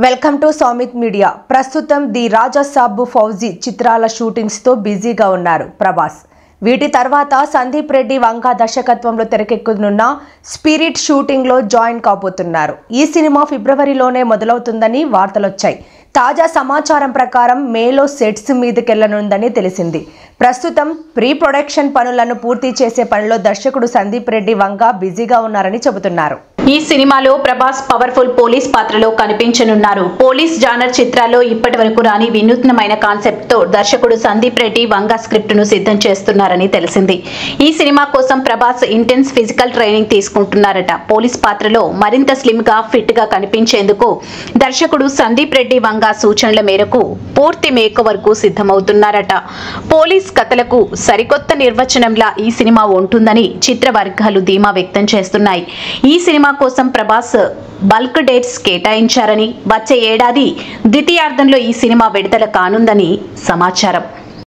Welcome to Soumith media. ప్రస్తుతం the రాజా సాబ్ ఫౌజీ చిత్రాల shootings తో బిజీగా ఉన్నారు ప్రభాస్. వీటి తర్వాత సందీప్ రెడ్డి వంగా దర్శకత్వంలో తెరకెక్కనున్న స్పిరిట్ షూటింగ్ లో జాయిన్ కాబోతున్నారు. ఈ సినిమా ఫిబ్రవరిలోనే మొదలవుతుందని వార్తలొచ్చాయి. తాజా సమాచారం ప్రకారం మేలో సెట్స్ మీదకెళ్లనుందని తెలిసింది. ప్రస్తుతం ప్రీ ప్రొడక్షన్ పనులను పూర్తి చేసే పనిలో దర్శకుడు సందీప్ రెడ్డి వంగా బిజీగా ఉన్నారని చెబుతున్నారు. ఈ సినిమాలో ప్రభాస్ పవర్ఫుల్ పోలీస్ పాత్రలో కనిపించనున్నారు. పోలీస్ జానర్ చిత్రాల్లో ఇప్పటి వరకు రాని వినూత్నమైన కాన్సెప్ట్ తో దర్శకుడు సందీప్ రెడ్డి వంగా స్క్రిప్ట్ ను సిద్ధం చేస్తున్నారని తెలిసింది. ఈ సినిమా కోసం ప్రభాస్ ఇంటెన్స్ ఫిజికల్ ట్రైనింగ్ తీసుకుంటున్నారట. పోలీస్ పాత్రలో మరింత స్లిమ్ గా ఫిట్ గా కనిపించేందుకు దర్శకుడు సందీప్ రెడ్డి వంగా సూచనల మేరకు పూర్తి మేకవర్ కు సిద్ధమవుతున్నారట. పోలీస్ కథలకు సరికొత్త నిర్వచనంలా ఈ సినిమా ఉంటుందని చిత్ర వర్గాలు ధీమా వ్యక్తం చేస్తున్నాయి. ఈ సినిమా కోసం ప్రభాస్ బల్క్ డేట్స్ కేటాయించారని, వచ్చే ఏడాది ద్వితీయార్థంలో ఈ సినిమా విడుదల కానుందని సమాచారం.